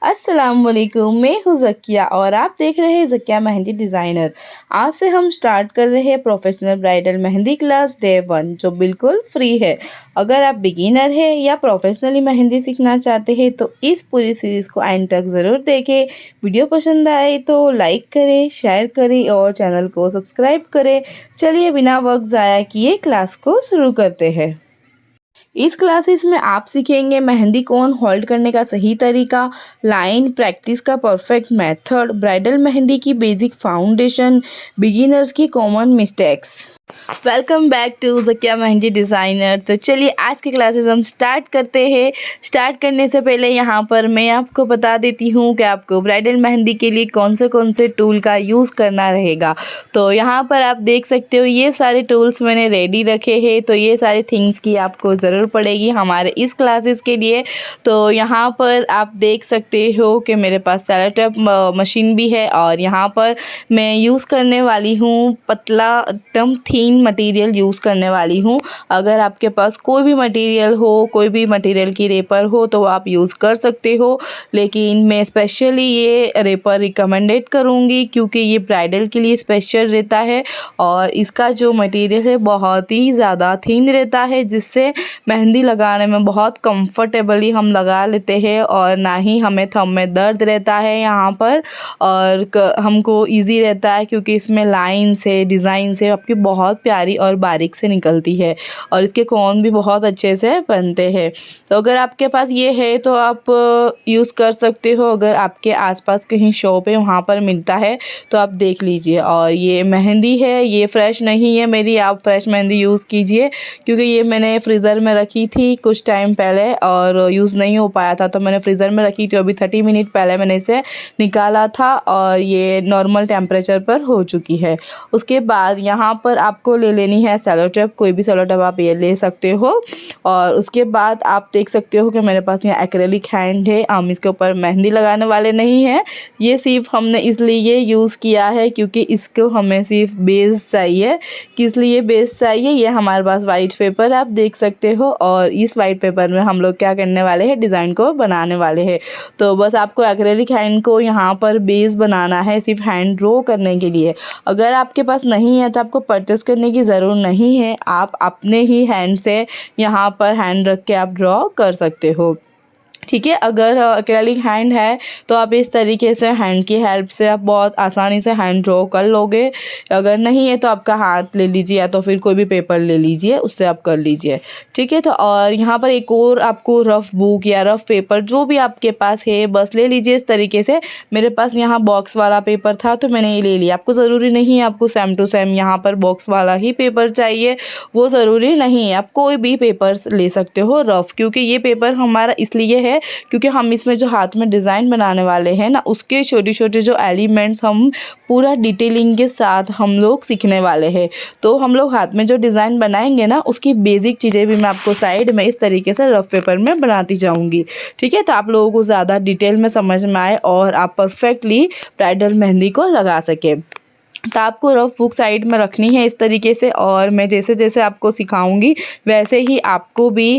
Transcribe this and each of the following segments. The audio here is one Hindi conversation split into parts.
अस्सलाम वालेकुम, मैं हूँ ज़किया और आप देख रहे हैं ज़किया मेहंदी डिज़ाइनर। आज से हम स्टार्ट कर रहे हैं professional bridal mehndi class day 1 जो बिल्कुल फ्री है। अगर आप बिगिनर हैं या प्रोफेशनली मेहंदी सीखना चाहते हैं तो इस पूरी सीरीज़ को एंड तक ज़रूर देखें। वीडियो पसंद आए तो लाइक करें, शेयर करें और चैनल को सब्सक्राइब करें। चलिए बिना वक्त ज़ाया किए क्लास को शुरू करते हैं। इस क्लासेस में आप सीखेंगे मेहंदी कोन होल्ड करने का सही तरीका, लाइन प्रैक्टिस का परफेक्ट मेथड, ब्राइडल मेहंदी की बेसिक फाउंडेशन, बिगिनर्स की common mistakes. Welcome back to Zakia Mehndi designer. तो चलिए आज की क्लासेस हम स्टार्ट करते हैं। स्टार्ट करने से पहले यहाँ पर मैं आपको बता देती हूँ कि आपको ब्राइडल मेहंदी के लिए कौन से टूल का यूज़ करना रहेगा। तो यहाँ पर आप देख सकते हो ये सारे टूल्स मैंने रेडी रखे हैं। तो ये सारे थिंग्स की आपको ज़रूर पड़ेगी हमारे इस क्लासेस के लिए। तो यहाँ पर आप देख सकते हो कि मेरे पास सेलो टेप मशीन भी है और यहाँ पर मैं यूज़ करने वाली हूँ पतला एकदम थिन मटेरियल यूज़ करने वाली हूँ। अगर आपके पास कोई भी मटेरियल हो, कोई भी मटेरियल की रेपर हो तो आप यूज़ कर सकते हो, लेकिन मैं स्पेशली ये रेपर रिकमेंडेड करूँगी क्योंकि ये ब्राइडल के लिए स्पेशल रहता है और इसका जो मटेरियल है बहुत ही ज़्यादा थिन रहता है, जिससे मेहंदी लगाने में बहुत कंफर्टेबली हम लगा लेते हैं और ना ही हमें थंब में दर्द रहता है यहाँ पर, और हमको इजी रहता है क्योंकि इसमें लाइन से डिज़ाइन से आपकी बहुत प्यारी और बारीक से निकलती है और इसके कोन भी बहुत अच्छे से बनते हैं। तो अगर आपके पास ये है तो आप यूज़ कर सकते हो। अगर आपके आसपास कहीं शॉप है वहाँ पर मिलता है तो आप देख लीजिए। और ये मेहंदी है, ये फ्रेश नहीं है मेरी, आप फ्रेश मेहंदी यूज़ कीजिए क्योंकि ये मैंने फ्रीज़र में रखी थी कुछ टाइम पहले और यूज़ नहीं हो पाया था, तो मैंने फ्रीज़र में रखी थी। अभी 30 मिनट पहले मैंने इसे निकाला था और ये नॉर्मल टेम्परेचर पर हो चुकी है। उसके बाद यहाँ पर आपको ले लेनी है सेलो टेप, कोई भी सेलो टेप आप ये ले सकते हो। और उसके बाद आप देख सकते हो कि मेरे पास यहाँ एक्रेलिक हैंड है। हम इसके ऊपर मेहंदी लगाने वाले नहीं हैं, ये सिर्फ हमने इसलिए यूज़ किया है क्योंकि इसको हमें सिर्फ बेस चाहिए। किस लिए बेस चाहिए, ये हमारे पास वाइट पेपर आप देख सकते हो और इस वाइट पेपर में हम लोग क्या करने वाले हैं, डिज़ाइन को बनाने वाले हैं। तो बस आपको एक्रेलिक हैंड को यहाँ पर बेस बनाना है सिर्फ हैंड ड्रॉ करने के लिए। अगर आपके पास नहीं है तो आपको परचेस करने की ज़रूरत नहीं है, आप अपने ही हैंड से यहाँ पर हैंड रख के आप ड्रॉ कर सकते हो। ठीक है, अगर एक्रेलिक हैंड है तो आप इस तरीके से हैंड की हेल्प से आप बहुत आसानी से हैंड ड्रॉ कर लोगे। अगर नहीं है तो आपका हाथ ले लीजिए या तो फिर कोई भी पेपर ले लीजिए, उससे आप कर लीजिए। ठीक है, तो और यहाँ पर एक और आपको रफ़ बुक या रफ़ पेपर जो भी आपके पास है बस ले लीजिए इस तरीके से। मेरे पास यहाँ बॉक्स वाला पेपर था तो मैंने ये ले लिया। आपको ज़रूरी नहीं है आपको सेम टू सेम यहाँ पर बॉक्स वाला ही पेपर चाहिए, वो ज़रूरी नहीं है, आप कोई भी पेपर ले सकते हो रफ़, क्योंकि ये पेपर हमारा इसलिए है क्योंकि हम इसमें जो हाथ में डिज़ाइन बनाने वाले हैं ना, उसके छोटे छोटे जो एलिमेंट्स हम पूरा डिटेलिंग के साथ हम लोग सीखने वाले हैं। तो हम लोग हाथ में जो डिज़ाइन बनाएंगे ना, उसकी बेसिक चीज़ें भी मैं आपको साइड में इस तरीके से रफ पेपर में बनाती जाऊंगी। ठीक है, तो आप लोगों को ज़्यादा डिटेल में समझ में आए और आप परफेक्टली ब्राइडल मेहंदी को लगा सके। तो आपको रफ बुक साइड में रखनी है इस तरीके से, और मैं जैसे जैसे आपको सिखाऊंगी वैसे ही आपको भी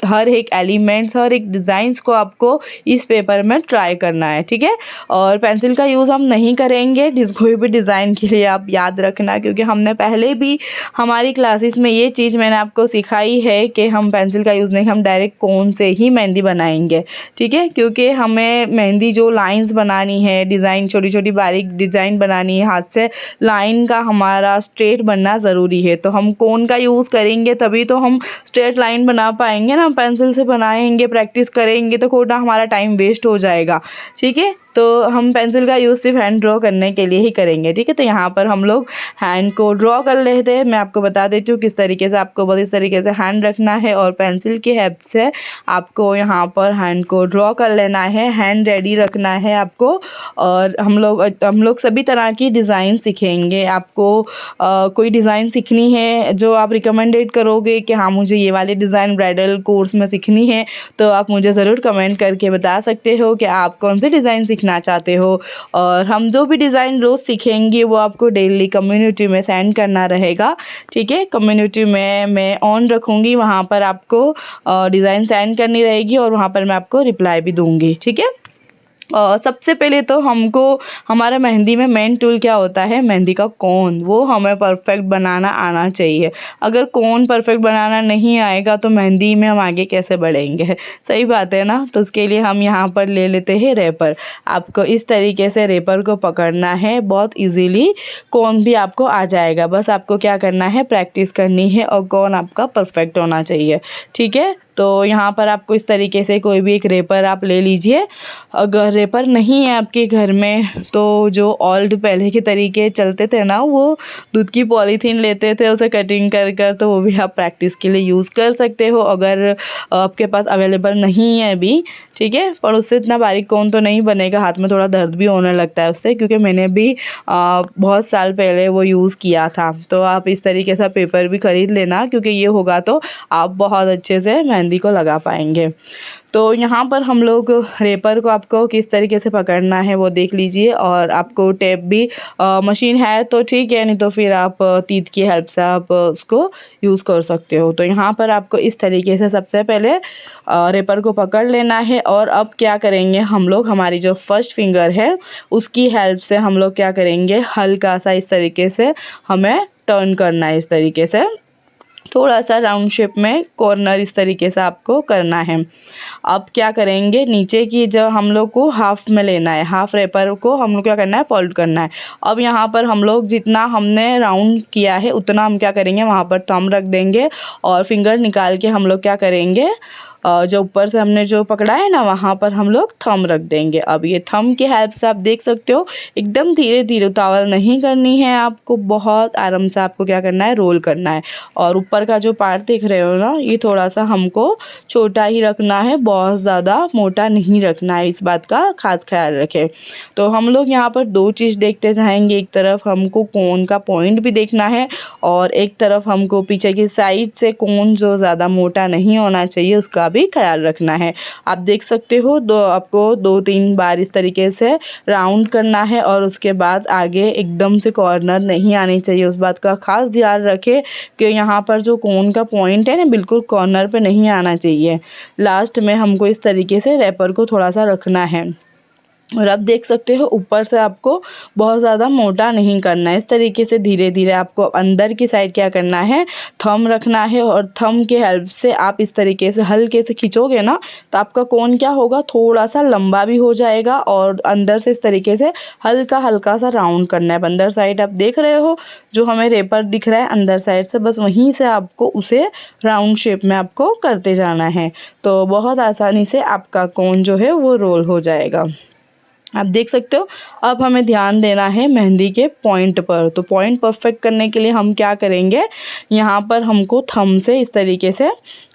हर एक एलिमेंट्स, हर एक डिज़ाइंस को आपको इस पेपर में ट्राई करना है। ठीक है, और पेंसिल का यूज़ हम नहीं करेंगे कोई भी डिज़ाइन के लिए, आप याद रखना, क्योंकि हमने पहले भी हमारी क्लासेस में ये चीज़ मैंने आपको सिखाई है कि हम पेंसिल का यूज़ नहीं, हम डायरेक्ट कोन से ही मेहंदी बनाएंगे। ठीक है, क्योंकि हमें मेहंदी जो लाइंस बनानी है, डिज़ाइन छोटी छोटी बारीक डिज़ाइन बनानी है हाथ से, लाइन का हमारा स्ट्रेट बनना ज़रूरी है। तो हम कोन का यूज़ करेंगे तभी तो हम स्ट्रेट लाइन बना पाएंगे ना। पेंसिल से बनाएंगे, प्रैक्टिस करेंगे तो खोटा हमारा टाइम वेस्ट हो जाएगा। ठीक है, तो हम पेंसिल का यूज़ सिर्फ हैंड ड्रॉ करने के लिए ही करेंगे। ठीक है, तो यहाँ पर हम लोग हैंड को ड्रॉ कर लेते हैं। मैं आपको बता देती हूँ किस तरीके से आपको बस इस तरीके से हैंड रखना है और पेंसिल की हेल्प से आपको यहाँ पर हैंड को ड्रॉ कर लेना है, हैंड रेडी रखना है आपको। और हम लोग सभी तरह की डिज़ाइन सीखेंगे। आपको कोई डिज़ाइन सीखनी है जो आप रिकमेंडेड करोगे कि हाँ मुझे ये वाली डिज़ाइन ब्राइडल कोर्स में सीखनी है, तो आप मुझे ज़रूर कमेंट करके बता सकते हो कि आप कौन सी डिज़ाइन सीखना चाहते हो। और हम जो भी डिज़ाइन रोज़ सीखेंगे वो आपको डेली कम्युनिटी में सेंड करना रहेगा। ठीक है, कम्युनिटी में मैं ऑन रखूँगी, वहाँ पर आपको डिज़ाइन सेंड करनी रहेगी और वहाँ पर मैं आपको रिप्लाई भी दूँगी। ठीक है, सबसे पहले तो हमको हमारा मेहंदी में मेन टूल क्या होता है, मेहंदी का कोन, वो हमें परफेक्ट बनाना आना चाहिए। अगर कोन परफेक्ट बनाना नहीं आएगा तो मेहंदी में हम आगे कैसे बढ़ेंगे, सही बात है ना। तो उसके लिए हम यहाँ पर ले लेते हैं रेपर। आपको इस तरीके से रेपर को पकड़ना है, बहुत इजीली कोन भी आपको आ जाएगा। बस आपको क्या करना है, प्रैक्टिस करनी है और कोन आपका परफेक्ट होना चाहिए, ठीक है। तो यहाँ पर आपको इस तरीके से कोई भी एक रेपर आप ले लीजिए। अगर रेपर नहीं है आपके घर में तो जो ओल्ड पहले के तरीके चलते थे ना, वो दूध की पॉलीथीन लेते थे, उसे कटिंग कर कर, तो वो भी आप प्रैक्टिस के लिए यूज़ कर सकते हो अगर आपके पास अवेलेबल नहीं है अभी, ठीक है। पर उससे इतना बारीक कोन तो नहीं बनेगा, हाथ में थोड़ा दर्द भी होने लगता है उससे, क्योंकि मैंने भी बहुत साल पहले वो यूज़ किया था। तो आप इस तरीके से पेपर भी ख़रीद लेना, क्योंकि ये होगा तो आप बहुत अच्छे से मेहंदी को लगा पाएंगे। तो यहाँ पर हम लोग रेपर को आपको किस तरीके से पकड़ना है वो देख लीजिए। और आपको टेप भी मशीन है तो ठीक है, नहीं तो फिर आप तीत की हेल्प से आप उसको यूज़ कर सकते हो। तो यहाँ पर आपको इस तरीके से सबसे पहले रेपर को पकड़ लेना है। और अब क्या करेंगे हम लोग, हमारी जो फर्स्ट फिंगर है उसकी हेल्प से हम लोग क्या करेंगे, हल्का सा इस तरीके से हमें टर्न करना है, इस तरीके से थोड़ा सा राउंड शेप में कॉर्नर इस तरीके से आपको करना है। अब क्या करेंगे, नीचे की जो हम लोग को हाफ में लेना है, हाफ रेपर को हम लोग क्या करना है, फोल्ड करना है। अब यहाँ पर हम लोग जितना हमने राउंड किया है उतना हम क्या करेंगे, वहाँ पर थंब रख देंगे और फिंगर निकाल के हम लोग क्या करेंगे, जो ऊपर से हमने जो पकड़ा है ना, वहाँ पर हम लोग थंब रख देंगे। अब ये थंब की हेल्प से आप देख सकते हो एकदम धीरे धीरे, उतावल नहीं करनी है आपको, बहुत आराम से आपको क्या करना है, रोल करना है। और ऊपर का जो पार्ट देख रहे हो ना, ये थोड़ा सा हमको छोटा ही रखना है, बहुत ज़्यादा मोटा नहीं रखना है, इस बात का खास ख्याल रखें। तो हम लोग यहाँ पर दो चीज़ देखते जाएंगे, एक तरफ हमको कोन का पॉइंट भी देखना है और एक तरफ हमको पीछे की साइड से कोन जो ज़्यादा मोटा नहीं होना चाहिए उसका भी ख्याल रखना है। आप देख सकते हो आपको 2-3 बार इस तरीके से राउंड करना है और उसके बाद आगे एकदम से कॉर्नर नहीं आनी चाहिए, उस बात का खास ध्यान रखें कि यहाँ पर जो कोन का पॉइंट है ना, बिल्कुल कॉर्नर पे नहीं आना चाहिए। लास्ट में हमको इस तरीके से रेपर को थोड़ा सा रखना है। और आप देख सकते हो ऊपर से आपको बहुत ज़्यादा मोटा नहीं करना है, इस तरीके से धीरे धीरे आपको अंदर की साइड क्या करना है, थंब रखना है। और थंब के हेल्प से आप इस तरीके से हल्के से खींचोगे ना, तो आपका कोन क्या होगा, थोड़ा सा लंबा भी हो जाएगा। और अंदर से इस तरीके से हल्का हल्का सा राउंड करना है। अंदर साइड आप देख रहे हो जो हमें रेपर दिख रहा है अंदर साइड से, बस वहीं से आपको उसे राउंड शेप में आपको करते जाना है। तो बहुत आसानी से आपका कोन जो है वो रोल हो जाएगा। आप देख सकते हो। अब हमें ध्यान देना है मेहंदी के पॉइंट पर। तो पॉइंट परफेक्ट करने के लिए हम क्या करेंगे, यहाँ पर हमको थंब से इस तरीके से,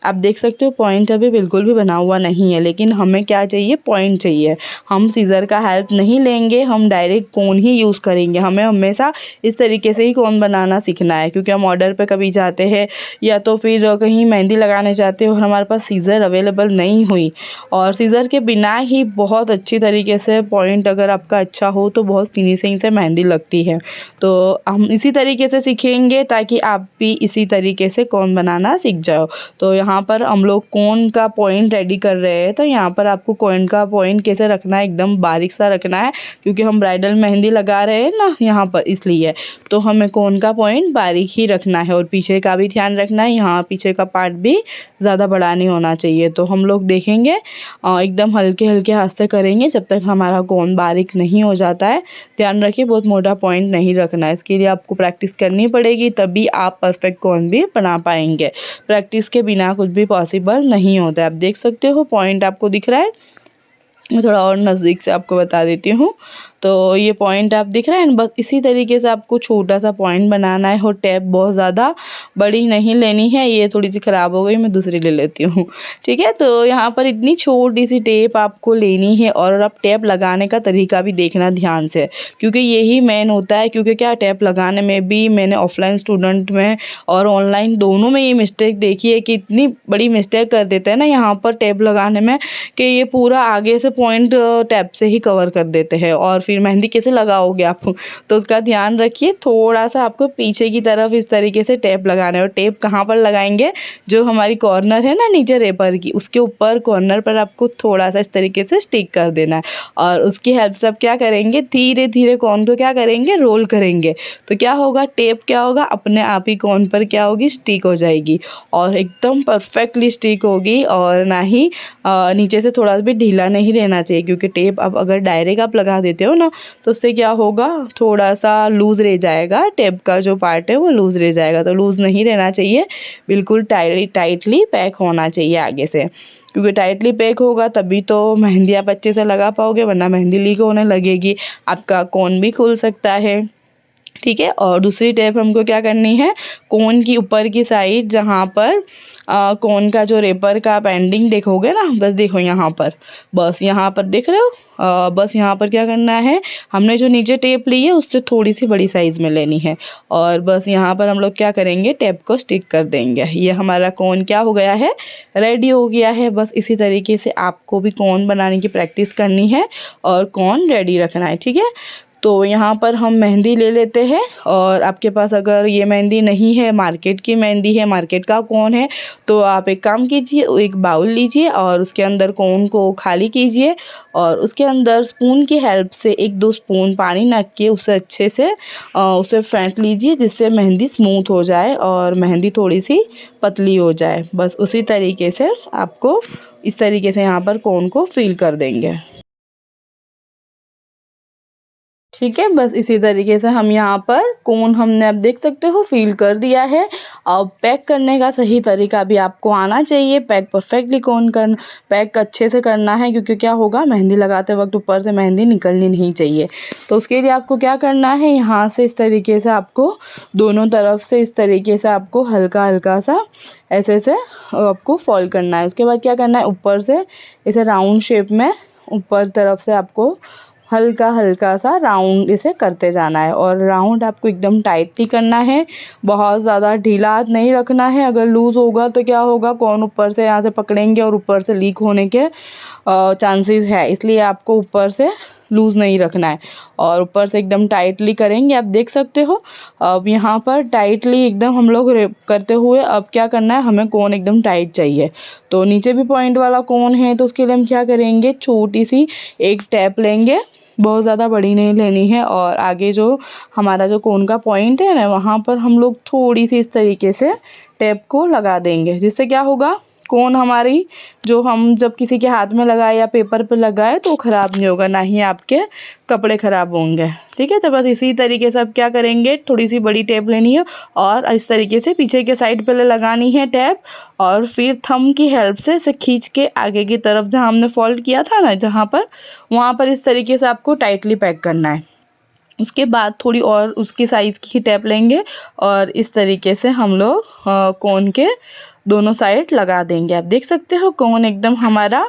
आप देख सकते हो पॉइंट अभी बिल्कुल भी बना हुआ नहीं है, लेकिन हमें क्या चाहिए, पॉइंट चाहिए। हम सीज़र का हेल्प नहीं लेंगे, हम डायरेक्ट कोन ही यूज़ करेंगे। हमें हमेशा इस तरीके से ही कोन बनाना सीखना है, क्योंकि हम ऑर्डर पे कभी जाते हैं या तो फिर कहीं मेहंदी लगाने जाते हो और हमारे पास सीज़र अवेलेबल नहीं हुई, और सीज़र के बिना ही बहुत अच्छी तरीके से पॉइंट अगर आपका अच्छा हो तो बहुत फिनिशिंग से मेहंदी लगती है। तो हम इसी तरीके से सीखेंगे ताकि आप भी इसी तरीके से कोन बनाना सीख जाओ। तो यहाँ पर हम लोग कोन का पॉइंट रेडी कर रहे हैं। तो यहाँ पर आपको कोन का पॉइंट कैसे रखना है, एकदम बारीक सा रखना है, क्योंकि हम ब्राइडल मेहंदी लगा रहे हैं ना यहाँ पर, इसलिए तो हमें कोन का पॉइंट बारीक ही रखना है। और पीछे का भी ध्यान रखना है, यहाँ पीछे का पार्ट भी ज़्यादा बड़ा नहीं होना चाहिए। तो हम लोग देखेंगे एकदम हल्के हल्के हाथ से करेंगे जब तक हमारा कोन बारीक नहीं हो जाता है। ध्यान रखिए बहुत मोटा पॉइंट नहीं रखना है, इसके लिए आपको प्रैक्टिस करनी पड़ेगी, तभी आप परफेक्ट कोन भी बना पाएंगे। प्रैक्टिस के बिना कुछ भी पॉसिबल नहीं होता है। आप देख सकते हो पॉइंट आपको दिख रहा है, मैं थोड़ा और नज़दीक से आपको बता देती हूँ। तो ये पॉइंट आप दिख रहा है, बस इसी तरीके से आपको छोटा सा पॉइंट बनाना है। और टेप बहुत ज़्यादा बड़ी नहीं लेनी है, ये थोड़ी सी ख़राब हो गई, मैं दूसरी ले लेती हूँ, ठीक है। तो यहाँ पर इतनी छोटी सी टेप आपको लेनी है। और आप टेप लगाने का तरीका भी देखना ध्यान से, क्योंकि यही मेन होता है। क्योंकि क्या, टेप लगाने में भी मैंने ऑफलाइन स्टूडेंट में और ऑनलाइन दोनों में ये मिस्टेक देखी है कि इतनी बड़ी मिस्टेक कर देते हैं ना यहाँ पर टेप लगाने में, कि ये पूरा आगे से पॉइंट टैप से ही कवर कर देते हैं और फिर मेहंदी कैसे लगाओगे आप, तो उसका ध्यान रखिए। थोड़ा सा आपको पीछे की तरफ इस तरीके से टेप लगाना है, और टेप कहाँ पर लगाएंगे, जो हमारी कॉर्नर है ना नीचे रेपर की, उसके ऊपर कॉर्नर पर आपको थोड़ा सा इस तरीके से स्टिक कर देना है। और उसकी हेल्प से आप क्या करेंगे, धीरे धीरे कॉर्न को क्या करेंगे, रोल करेंगे। तो क्या होगा, टेप क्या होगा, अपने आप ही कॉर्न पर क्या होगी, स्टिक हो जाएगी और एकदम परफेक्टली स्टिक होगी। और ना ही नीचे से थोड़ा भी ढीला नहीं रहना चाहिए, क्योंकि टेप अब अगर डायरेक्ट आप लगा देते हो ना, तो उससे क्या होगा, थोड़ा सा लूज़ रह जाएगा, टेप का जो पार्ट है वो लूज़ रह जाएगा। तो लूज़ नहीं रहना चाहिए, बिल्कुल टाइटली पैक होना चाहिए आगे से, क्योंकि टाइटली पैक होगा तभी तो मेहंदी आप अच्छे से लगा पाओगे, वरना मेहंदी लीक होने लगेगी, आपका कोन भी खुल सकता है। ठीक है। और दूसरी टेप हमको क्या करनी है, कोन की ऊपर की साइड, जहाँ पर कोन का जो रेपर का आप एंडिंग देखोगे ना, बस देखो यहाँ पर, बस यहाँ पर देख रहे हो, बस यहाँ पर क्या करना है, हमने जो नीचे टेप ली है उससे थोड़ी सी बड़ी साइज़ में लेनी है, और बस यहाँ पर हम लोग क्या करेंगे, टेप को स्टिक कर देंगे। ये हमारा कोन क्या हो गया है, रेडी हो गया है। बस इसी तरीके से आपको भी कोन बनाने की प्रैक्टिस करनी है और कोन रेडी रखना है। ठीक है। तो यहाँ पर हम मेहंदी ले लेते हैं, और आपके पास अगर ये मेहंदी नहीं है, मार्केट की मेहंदी है, मार्केट का कोन है, तो आप एक काम कीजिए, एक बाउल लीजिए और उसके अंदर कोन को खाली कीजिए, और उसके अंदर स्पून की हेल्प से 1-2 स्पून पानी रख के उसे अच्छे से उसे फेंट लीजिए, जिससे मेहंदी स्मूथ हो जाए और मेहंदी थोड़ी सी पतली हो जाए। बस उसी तरीके से आपको इस तरीके से यहाँ पर कोन को फिल कर देंगे। ठीक है। बस इसी तरीके से हम यहाँ पर कोन हमने, आप देख सकते हो, फिल कर दिया है। अब पैक करने का सही तरीका भी आपको आना चाहिए। पैक परफेक्टली पैक अच्छे से करना है, क्योंकि क्या होगा, मेहंदी लगाते वक्त ऊपर से मेहंदी निकलनी नहीं चाहिए। तो उसके लिए आपको क्या करना है, यहाँ से इस तरीके से आपको दोनों तरफ से इस तरीके से आपको हल्का हल्का सा ऐसे से आपको फोल्ड करना है। उसके बाद क्या करना है, ऊपर से इसे राउंड शेप में ऊपर तरफ से आपको हल्का हल्का सा राउंड इसे करते जाना है, और राउंड आपको एकदम टाइटली करना है, बहुत ज़्यादा ढीला हाथ नहीं रखना है। अगर लूज़ होगा तो क्या होगा, कौन ऊपर से यहाँ से पकड़ेंगे और ऊपर से लीक होने के चांसेस है, इसलिए आपको ऊपर से लूज़ नहीं रखना है और ऊपर से एकदम टाइटली करेंगे। आप देख सकते हो, अब यहाँ पर टाइटली एकदम हम लोग करते हुए, अब क्या करना है, हमें कोन एकदम टाइट चाहिए। तो नीचे भी पॉइंट वाला कोन है, तो उसके लिए हम क्या करेंगे, छोटी सी एक टैप लेंगे, बहुत ज़्यादा बड़ी नहीं लेनी है, और आगे जो हमारा जो कोन का पॉइंट है ना, वहाँ पर हम लोग थोड़ी सी इस तरीके से टेप को लगा देंगे, जिससे क्या होगा, कोन हमारी जो हम जब किसी के हाथ में लगाए या पेपर पे लगाए तो ख़राब नहीं होगा, ना ही आपके कपड़े ख़राब होंगे। ठीक है। तो बस इसी तरीके से आप क्या करेंगे, थोड़ी सी बड़ी टेप लेनी है और इस तरीके से पीछे के साइड पहले लगानी है टेप, और फिर थंब की हेल्प से इसे खींच के आगे की तरफ, जहाँ हमने फोल्ड किया था ना, जहाँ पर, वहाँ पर इस तरीके से आपको टाइटली पैक करना है। उसके बाद थोड़ी और उसकी साइज़ की टेप लेंगे और इस तरीके से हम लोग कोन के दोनों साइड लगा देंगे। आप देख सकते हो कोन एकदम हमारा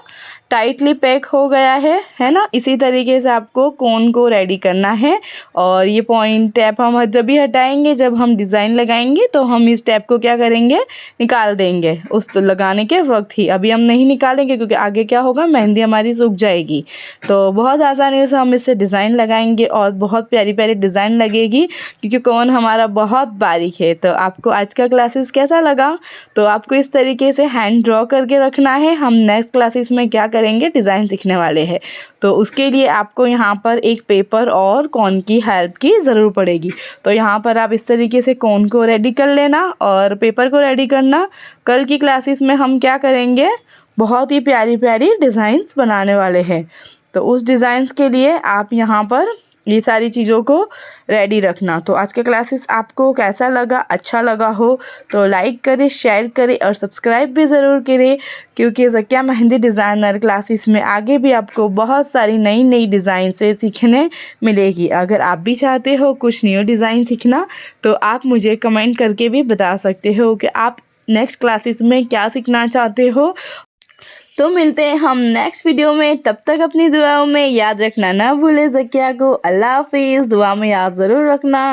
टाइटली पैक हो गया है ना। इसी तरीके से आपको कोन को रेडी करना है, और ये पॉइंट टैप हम जब भी हटाएंगे, जब हम डिज़ाइन लगाएंगे तो हम इस टैप को क्या करेंगे, निकाल देंगे उस तो लगाने के वक्त ही। अभी हम नहीं निकालेंगे, क्योंकि आगे क्या होगा, मेहंदी हमारी सूख जाएगी। तो बहुत आसानी से हम इससे डिज़ाइन लगाएंगे और बहुत प्यारी प्यारी डिज़ाइन लगेगी, क्योंकि कोन हमारा बहुत बारीक है। तो आपको आज का क्लासेस कैसा लगा, तो आपको इस तरीके से हैंड ड्रॉ करके रखना है। हम नेक्स्ट क्लासेस में क्या करेंगे, डिज़ाइन सीखने वाले हैं, तो उसके लिए आपको यहाँ पर एक पेपर और कोन की हेल्प की ज़रूर पड़ेगी। तो यहाँ पर आप इस तरीके से कोन को रेडी कर लेना और पेपर को रेडी करना। कल की क्लासेस में हम क्या करेंगे, बहुत ही प्यारी प्यारी डिज़ाइंस बनाने वाले हैं। तो उस डिज़ाइंस के लिए आप यहाँ पर ये सारी चीज़ों को रेडी रखना। तो आज का क्लासेस आपको कैसा लगा, अच्छा लगा हो तो लाइक करें, शेयर करें और सब्सक्राइब भी ज़रूर करें, क्योंकि ज़किया मेहंदी डिज़ाइनर क्लासेस में आगे भी आपको बहुत सारी नई नई डिज़ाइन से सीखने मिलेगी। अगर आप भी चाहते हो कुछ न्यू डिज़ाइन सीखना, तो आप मुझे कमेंट करके भी बता सकते हो कि आप नेक्स्ट क्लासेस में क्या सीखना चाहते हो। तो मिलते हैं हम नेक्स्ट वीडियो में, तब तक अपनी दुआओं में याद रखना ना भूले ज़किया को। अल्लाह हाफिज़। दुआ में याद ज़रूर रखना।